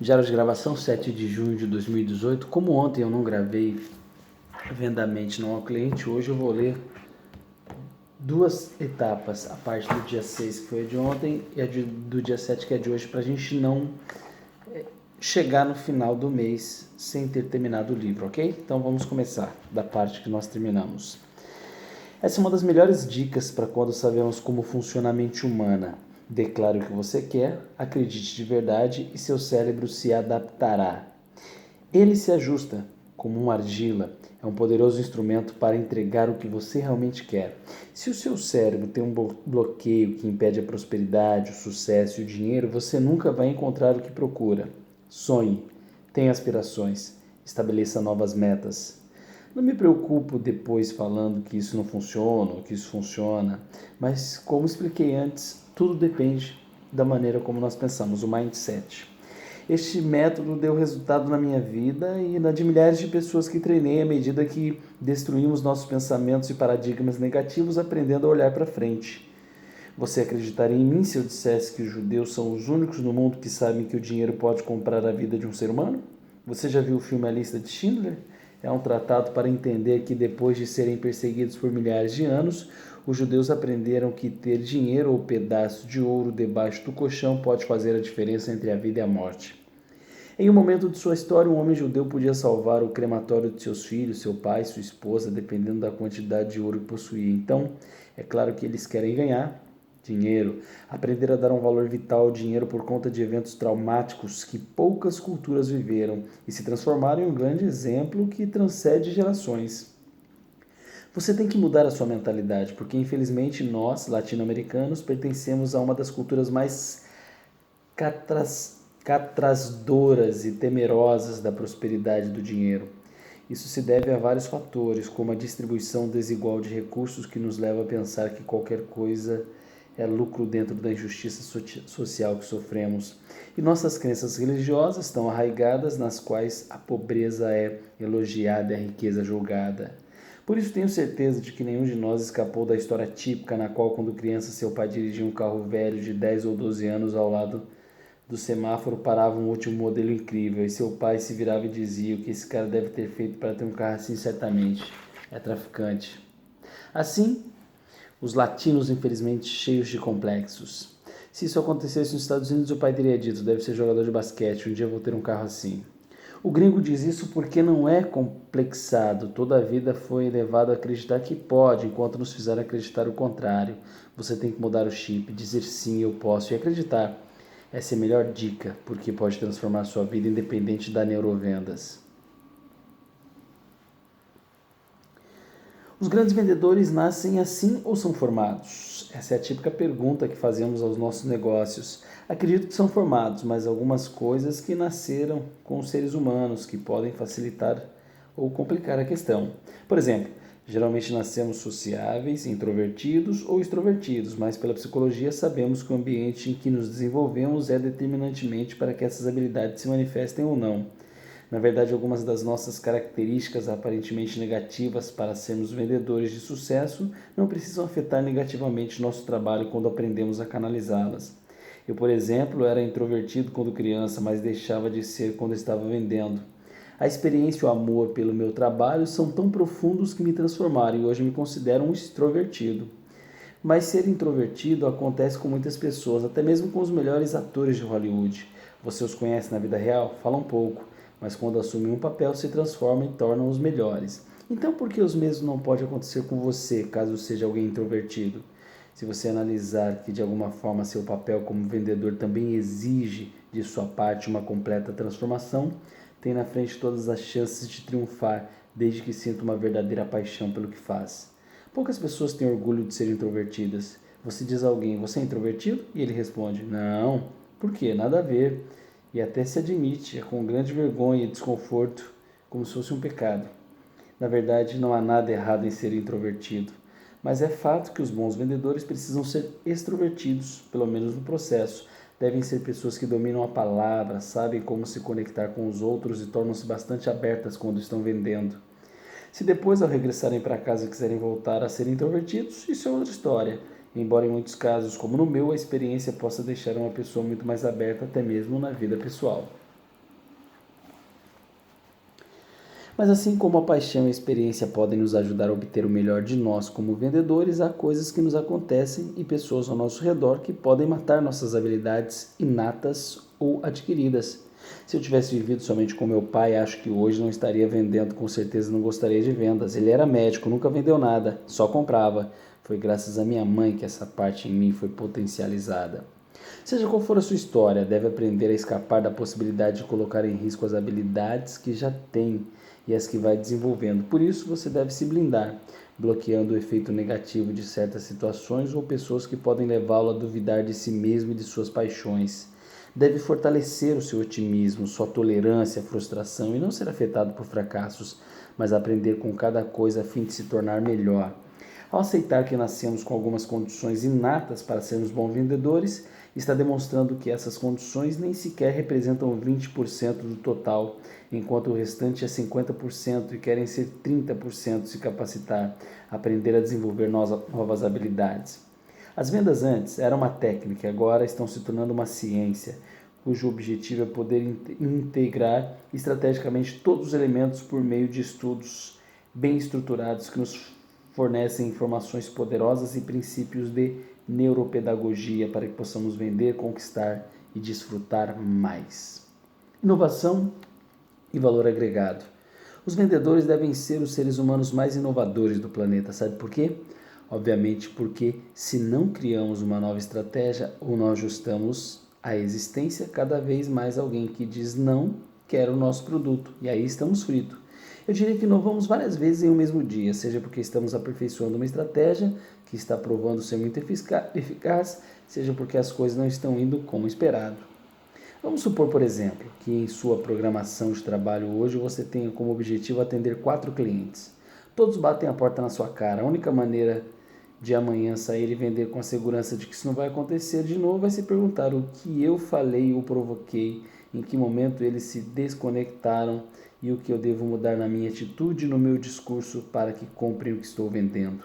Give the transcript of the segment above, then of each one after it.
Diário de gravação, 7 de junho de 2018. Como ontem eu não gravei Vendamente Não ao Cliente, hoje eu vou ler duas etapas, a parte do dia 6, que foi a de ontem, e a do dia 7, que é de hoje, para a gente não chegar no final do mês sem ter terminado o livro, ok? Então vamos começar da parte que nós terminamos. Essa é uma das melhores dicas para quando sabemos como funciona a mente humana. Declare o que você quer, acredite de verdade e seu cérebro se adaptará. Ele se ajusta, como uma argila, é um poderoso instrumento para entregar o que você realmente quer. Se o seu cérebro tem um bloqueio que impede a prosperidade, o sucesso e o dinheiro, você nunca vai encontrar o que procura. Sonhe, tenha aspirações, estabeleça novas metas. Não me preocupo depois falando que isso não funciona ou que isso funciona, mas como expliquei antes, tudo depende da maneira como nós pensamos, o mindset. Este método deu resultado na minha vida e na de milhares de pessoas que treinei à medida que destruímos nossos pensamentos e paradigmas negativos, aprendendo a olhar para frente. Você acreditaria em mim se eu dissesse que os judeus são os únicos no mundo que sabem que o dinheiro pode comprar a vida de um ser humano? Você já viu o filme A Lista de Schindler? É um tratado para entender que depois de serem perseguidos por milhares de anos, os judeus aprenderam que ter dinheiro ou pedaço de ouro debaixo do colchão pode fazer a diferença entre a vida e a morte. Em um momento de sua história, um homem judeu podia salvar o crematório de seus filhos, seu pai, sua esposa, dependendo da quantidade de ouro que possuía. Então, é claro que eles querem ganhar dinheiro, aprender a dar um valor vital ao dinheiro por conta de eventos traumáticos que poucas culturas viveram e se transformaram em um grande exemplo que transcende gerações. Você tem que mudar a sua mentalidade, porque infelizmente nós, latino-americanos, pertencemos a uma das culturas mais catrasdoras e temerosas da prosperidade do dinheiro. Isso se deve a vários fatores, como a distribuição desigual de recursos que nos leva a pensar que qualquer coisa é lucro dentro da injustiça social que sofremos. E nossas crenças religiosas estão arraigadas, nas quais a pobreza é elogiada e a riqueza julgada. Por isso tenho certeza de que nenhum de nós escapou da história típica na qual, quando criança, seu pai dirigia um carro velho de 10 ou 12 anos ao lado do semáforo, parava um último modelo incrível e seu pai se virava e dizia: o que esse cara deve ter feito para ter um carro assim certamente é traficante. Assim, os latinos, infelizmente, cheios de complexos. Se isso acontecesse nos Estados Unidos, o pai teria dito: deve ser jogador de basquete, um dia eu vou ter um carro assim. O gringo diz isso porque não é complexado, toda a vida foi levado a acreditar que pode, enquanto nos fizeram acreditar o contrário. Você tem que mudar o chip, dizer sim, eu posso e acreditar. Essa é a melhor dica, porque pode transformar sua vida independente da neurovendas. Os grandes vendedores nascem assim ou são formados? Essa é a típica pergunta que fazemos aos nossos negócios. Acredito que são formados, mas algumas coisas que nasceram com os seres humanos que podem facilitar ou complicar a questão. Por exemplo, geralmente nascemos sociáveis, introvertidos ou extrovertidos, mas pela psicologia sabemos que o ambiente em que nos desenvolvemos é determinantemente para que essas habilidades se manifestem ou não. Na verdade, algumas das nossas características aparentemente negativas para sermos vendedores de sucesso não precisam afetar negativamente nosso trabalho quando aprendemos a canalizá-las. Eu, por exemplo, era introvertido quando criança, mas deixava de ser quando estava vendendo. A experiência e o amor pelo meu trabalho são tão profundos que me transformaram e hoje me considero um extrovertido. Mas ser introvertido acontece com muitas pessoas, até mesmo com os melhores atores de Hollywood. Você os conhece na vida real? Fala um pouco, mas quando assumem um papel se transformam e tornam os melhores. Então por que os mesmos não pode acontecer com você, caso seja alguém introvertido? Se você analisar que de alguma forma seu papel como vendedor também exige de sua parte uma completa transformação, tem na frente todas as chances de triunfar, desde que sinta uma verdadeira paixão pelo que faz. Poucas pessoas têm orgulho de ser introvertidas. Você diz a alguém: você é introvertido? E ele responde: não. Por quê? Nada a ver. E até se admite, é com grande vergonha e desconforto, como se fosse um pecado. Na verdade, não há nada errado em ser introvertido, mas é fato que os bons vendedores precisam ser extrovertidos, pelo menos no processo. Devem ser pessoas que dominam a palavra, sabem como se conectar com os outros e tornam-se bastante abertas quando estão vendendo. Se depois, ao regressarem para casa, quiserem voltar a ser introvertidos, isso é outra história. Embora em muitos casos, como no meu, a experiência possa deixar uma pessoa muito mais aberta, até mesmo na vida pessoal. Mas assim como a paixão e a experiência podem nos ajudar a obter o melhor de nós como vendedores, há coisas que nos acontecem e pessoas ao nosso redor que podem matar nossas habilidades inatas ou adquiridas. Se eu tivesse vivido somente com meu pai, acho que hoje não estaria vendendo, com certeza não gostaria de vendas. Ele era médico, nunca vendeu nada, só comprava. Foi graças à minha mãe que essa parte em mim foi potencializada. Seja qual for a sua história, deve aprender a escapar da possibilidade de colocar em risco as habilidades que já tem e as que vai desenvolvendo. Por isso, você deve se blindar, bloqueando o efeito negativo de certas situações ou pessoas que podem levá-lo a duvidar de si mesmo e de suas paixões. Deve fortalecer o seu otimismo, sua tolerância à frustração e não ser afetado por fracassos, mas aprender com cada coisa a fim de se tornar melhor. Ao aceitar que nascemos com algumas condições inatas para sermos bons vendedores, está demonstrando que essas condições nem sequer representam 20% do total, enquanto o restante é 50% e querem ser 30% se capacitar, aprender a desenvolver novas habilidades. As vendas antes eram uma técnica, agora estão se tornando uma ciência, cujo objetivo é poder integrar estrategicamente todos os elementos por meio de estudos bem estruturados que nos fornecem informações poderosas e princípios de neuropedagogia para que possamos vender, conquistar e desfrutar mais. Inovação e valor agregado. Os vendedores devem ser os seres humanos mais inovadores do planeta, sabe por quê? Obviamente porque se não criamos uma nova estratégia ou não ajustamos a existência, cada vez mais alguém que diz não quer o nosso produto e aí estamos fritos. Eu diria que inovamos várias vezes em um mesmo dia, seja porque estamos aperfeiçoando uma estratégia que está provando ser muito eficaz, seja porque as coisas não estão indo como esperado. Vamos supor, por exemplo, que em sua programação de trabalho hoje você tenha como objetivo atender 4 clientes. Todos batem a porta na sua cara. A única maneira de amanhã sair e vender com a segurança de que isso não vai acontecer de novo vai se perguntar o que eu falei ou provoquei, em que momento eles se desconectaram e o que eu devo mudar na minha atitude e no meu discurso para que comprem o que estou vendendo.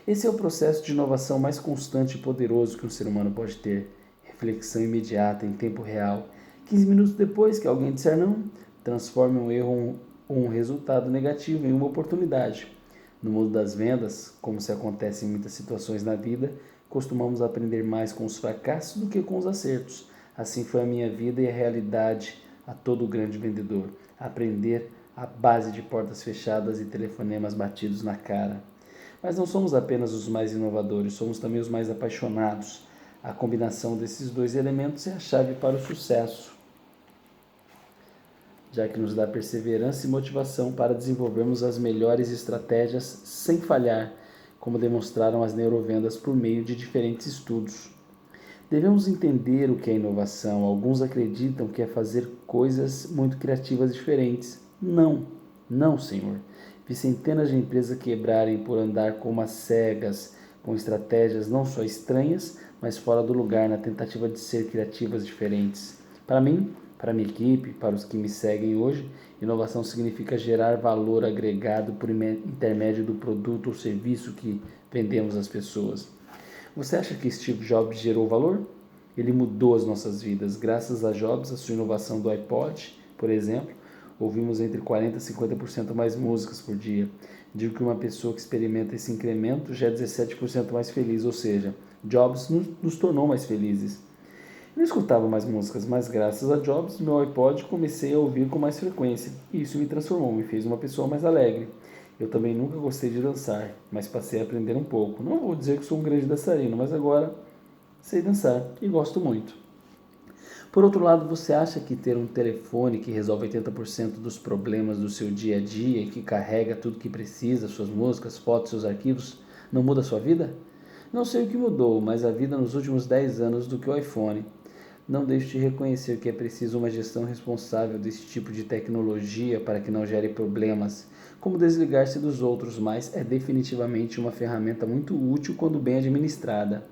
Esse é o processo de inovação mais constante e poderoso que um ser humano pode ter. Reflexão imediata, em tempo real. 15 minutos depois que alguém disser não, transforme um erro ou um resultado negativo em uma oportunidade. No mundo das vendas, como se acontece em muitas situações na vida, costumamos aprender mais com os fracassos do que com os acertos. Assim foi a minha vida e a realidade a todo grande vendedor. Aprender à base de portas fechadas e telefonemas batidos na cara. Mas não somos apenas os mais inovadores, somos também os mais apaixonados. A combinação desses dois elementos é a chave para o sucesso, já que nos dá perseverança e motivação para desenvolvermos as melhores estratégias sem falhar, como demonstraram as neurovendas por meio de diferentes estudos. Devemos entender o que é inovação. Alguns acreditam que é fazer coisas muito criativas diferentes. Não, senhor. Vi centenas de empresas quebrarem por andar como as cegas, com estratégias não só estranhas, mas fora do lugar, na tentativa de ser criativas diferentes. Para mim, para minha equipe, para os que me seguem hoje, inovação significa gerar valor agregado por intermédio do produto ou serviço que vendemos às pessoas. Você acha que Steve Jobs gerou valor? Ele mudou as nossas vidas. Graças a Jobs, a sua inovação do iPod, por exemplo, ouvimos entre 40% e 50% mais músicas por dia. Digo que uma pessoa que experimenta esse incremento já é 17% mais feliz, ou seja, Jobs nos tornou mais felizes. Eu não escutava mais músicas, mas graças a Jobs, meu iPod comecei a ouvir com mais frequência. E isso me transformou, me fez uma pessoa mais alegre. Eu também nunca gostei de dançar, mas passei a aprender um pouco. Não vou dizer que sou um grande dançarino, mas agora sei dançar e gosto muito. Por outro lado, você acha que ter um telefone que resolve 80% dos problemas do seu dia a dia e que carrega tudo que precisa, suas músicas, fotos, seus arquivos, não muda a sua vida? Não sei o que mudou, mas a vida nos últimos 10 anos do que o iPhone. Não deixe de reconhecer que é preciso uma gestão responsável desse tipo de tecnologia para que não gere problemas, como desligar-se dos outros, mas é definitivamente uma ferramenta muito útil quando bem administrada.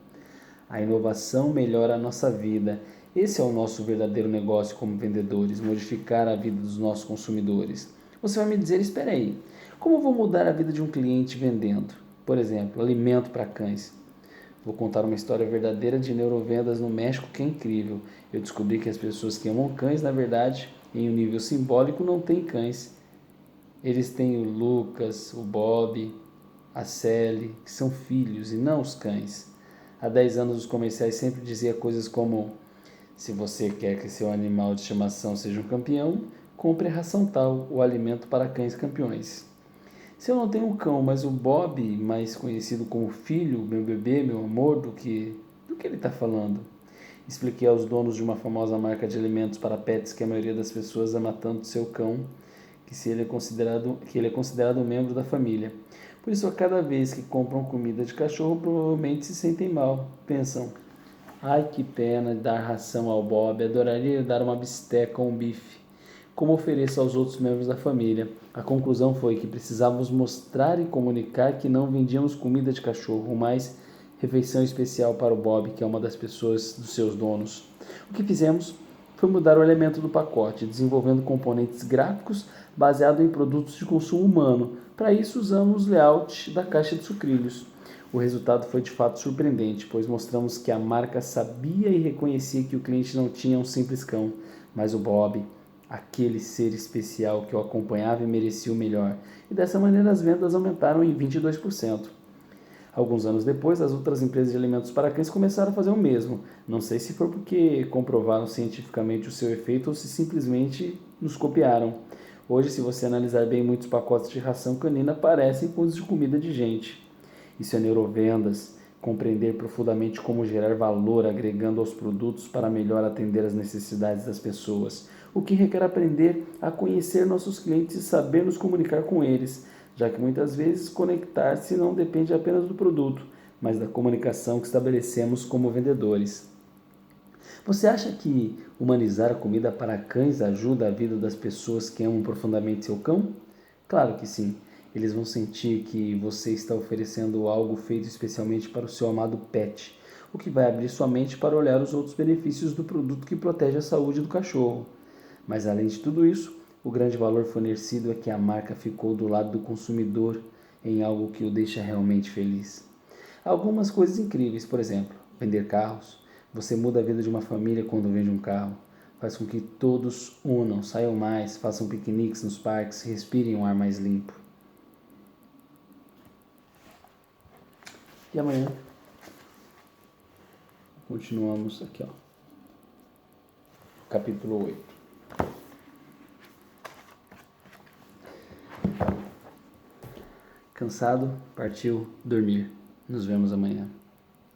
A inovação melhora a nossa vida. Esse é o nosso verdadeiro negócio como vendedores, modificar a vida dos nossos consumidores. Você vai me dizer, espera aí, como eu vou mudar a vida de um cliente vendendo? Por exemplo, alimento para cães. Vou contar uma história verdadeira de neurovendas no México que é incrível. Eu descobri que as pessoas que amam cães, na verdade, em um nível simbólico, não têm cães. Eles têm o Lucas, o Bob, a Sally, que são filhos e não os cães. Há 10 anos os comerciais sempre diziam coisas como: se você quer que seu animal de estimação seja um campeão, compre a ração tal, o alimento para cães campeões. Se eu não tenho um cão, mas o Bob, mais conhecido como filho, meu bebê, meu amor, do que ele está falando? Expliquei aos donos de uma famosa marca de alimentos para pets que a maioria das pessoas ama tanto seu cão, que ele é considerado um membro da família. Por isso, a cada vez que compram comida de cachorro, provavelmente se sentem mal. Pensam: ai, que pena dar ração ao Bob, adoraria dar uma bisteca ou um bife, como ofereço aos outros membros da família. A conclusão foi que precisávamos mostrar e comunicar que não vendíamos comida de cachorro, mas refeição especial para o Bob, que é uma das pessoas dos seus donos. O que fizemos foi mudar o elemento do pacote, desenvolvendo componentes gráficos baseados em produtos de consumo humano. Para isso, usamos o layout da caixa de sucrilhos. O resultado foi de fato surpreendente, pois mostramos que a marca sabia e reconhecia que o cliente não tinha um simples cão, mas o Bob, aquele ser especial que o acompanhava e merecia o melhor. E dessa maneira as vendas aumentaram em 22%. Alguns anos depois, as outras empresas de alimentos para cães começaram a fazer o mesmo. Não sei se foi porque comprovaram cientificamente o seu efeito ou se simplesmente nos copiaram. Hoje, se você analisar bem, muitos pacotes de ração canina parecem com os de comida de gente. Isso é neurovendas, compreender profundamente como gerar valor agregando aos produtos para melhor atender às necessidades das pessoas, o que requer aprender a conhecer nossos clientes e saber nos comunicar com eles, já que muitas vezes conectar-se não depende apenas do produto, mas da comunicação que estabelecemos como vendedores. Você acha que humanizar a comida para cães ajuda a vida das pessoas que amam profundamente seu cão? Claro que sim. Eles vão sentir que você está oferecendo algo feito especialmente para o seu amado pet, o que vai abrir sua mente para olhar os outros benefícios do produto que protege a saúde do cachorro. Mas além de tudo isso, o grande valor fornecido é que a marca ficou do lado do consumidor em algo que o deixa realmente feliz. Algumas coisas incríveis, por exemplo, vender carros. Você muda a vida de uma família quando vende um carro. Faz com que todos unam, saiam mais, façam piqueniques nos parques, respirem um ar mais limpo. E amanhã continuamos aqui, ó. Capítulo 8. Cansado, partiu dormir. Nos vemos amanhã.